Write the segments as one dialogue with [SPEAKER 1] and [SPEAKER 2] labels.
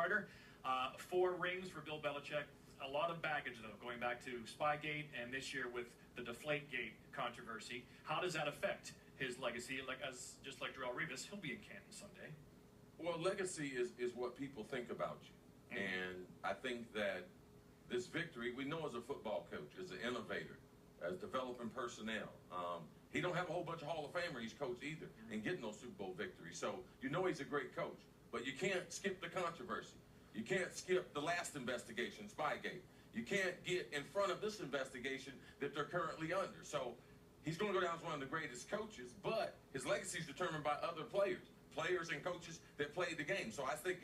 [SPEAKER 1] starter. 4 rings for Bill Belichick. A lot of baggage, though, going back to Spygate and this year with the Deflategate controversy. How does that affect his legacy? Just like Darrelle Revis, he'll be in Canton someday.
[SPEAKER 2] Well, legacy is what people think about you. Mm-hmm. And I think that this victory, we know as a football coach, as an innovator, as developing personnel, he don't have a whole bunch of Hall of Famer he's coached either and getting those Super Bowl victories. So you know he's a great coach, but you can't skip the controversy. You can't skip the last investigation, Spygate. You can't get in front of this investigation that they're currently under. So he's going to go down as one of the greatest coaches, but his legacy is determined by other players and coaches that played the game. So I think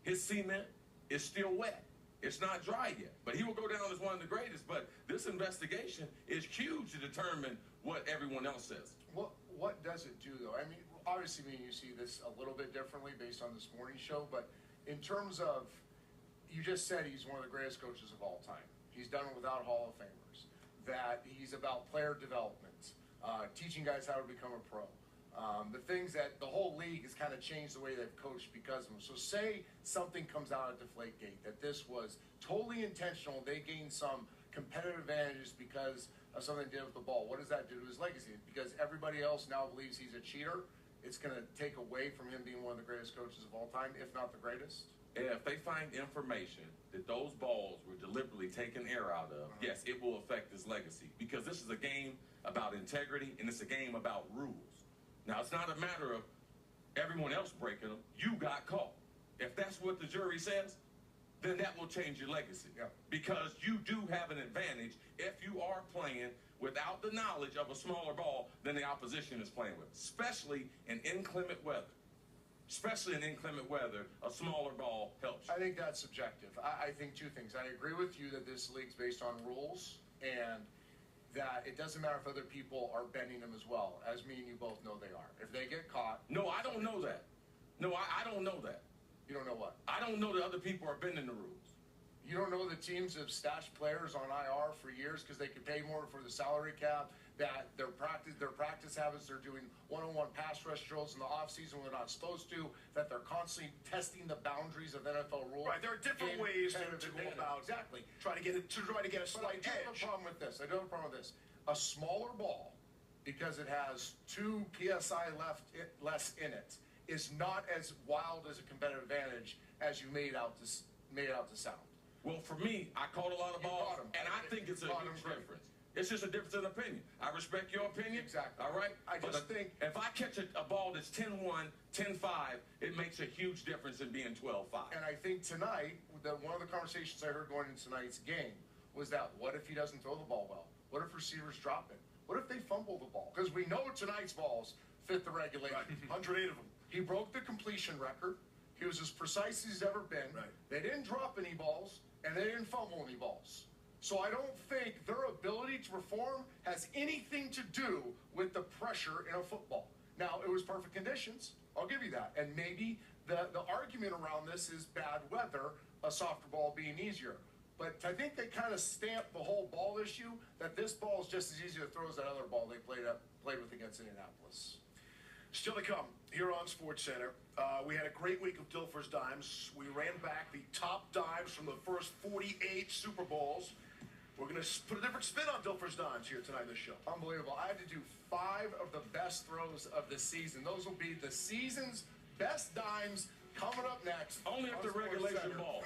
[SPEAKER 2] his cement is still wet. It's not dry yet, but he will go down as one of the greatest. But this investigation is huge to determine what everyone else says.
[SPEAKER 3] What does it do, though? I mean, obviously, you see this a little bit differently based on this morning show, but in terms of, you just said he's one of the greatest coaches of all time. He's done it without Hall of Famers. That he's about player development, teaching guys how to become a pro. The things that the whole league has kind of changed the way they've coached because of him. So say something comes out of Deflategate, that this was totally intentional, they gained some competitive advantages because of something they did with the ball. What does that do to his legacy? Because everybody else now believes he's a cheater, it's going to take away from him being one of the greatest coaches of all time, if not the greatest?
[SPEAKER 2] If they find information that those balls were deliberately taken air out of, yes, it will affect his legacy. Because this is a game about integrity, and it's a game about rules. Now, it's not a matter of everyone else breaking them. You got caught. If that's what the jury says, then that will change your legacy.
[SPEAKER 3] Yeah. Because
[SPEAKER 2] you do have an advantage if you are playing without the knowledge of a smaller ball than the opposition is playing with, especially in inclement weather. Especially in inclement weather, a smaller ball helps you.
[SPEAKER 3] I think that's subjective. I think 2 things. I agree with you that this league's based on rules and that it doesn't matter if other people are bending them as well, as me and you both know they are. If they get caught...
[SPEAKER 2] No, I don't know that. No, I don't know that.
[SPEAKER 3] You don't know what?
[SPEAKER 2] I don't know that other people are bending the rules.
[SPEAKER 3] You don't know that teams have stashed players on IR for years because they could pay more for the salary cap, that their practice habits, they're doing one-on-one pass rush drills in the offseason when they're not supposed to, that they're constantly testing the boundaries of NFL rules.
[SPEAKER 4] Right, there are different ways to go about trying to get a slight edge.
[SPEAKER 3] I do have a problem with this. A smaller ball, because it has 2 PSI less in it, is not as wild as a competitive advantage as you made out to sound.
[SPEAKER 2] Well, for me, I caught a lot of balls, and I think it's a huge difference. It's just a difference in opinion. I respect your opinion.
[SPEAKER 3] Exactly.
[SPEAKER 2] All right?
[SPEAKER 3] I just think...
[SPEAKER 2] If I catch a ball that's 10-1, 10-5, it makes a huge difference in being 12-5.
[SPEAKER 3] And I think tonight, one of the conversations I heard going into tonight's game was that, what if he doesn't throw the ball well? What if receivers drop it? What if they fumble the ball? Because we know tonight's balls fit the regulation.
[SPEAKER 4] Right. 108 of them.
[SPEAKER 3] He broke the completion record. He was as precise as he's ever been.
[SPEAKER 4] Right.
[SPEAKER 3] They didn't drop any balls, and they didn't fumble any balls. So I don't think their ability to perform has anything to do with the pressure in a football. Now, it was perfect conditions. I'll give you that. And maybe the argument around this is bad weather, a softer ball being easier. But I think they kind of stamped the whole ball issue that this ball is just as easy to throw as that other ball they played with against Indianapolis.
[SPEAKER 4] Still to come here on SportsCenter. We had a great week of Dilfer's dimes. We ran back the top dimes from the first 48 Super Bowls. We're going to put a different spin on Dilfer's dimes here tonight in the show.
[SPEAKER 3] Unbelievable. I had to do 5 of the best throws of the season. Those will be the season's best dimes coming up next.
[SPEAKER 2] Only if they're regulation balls.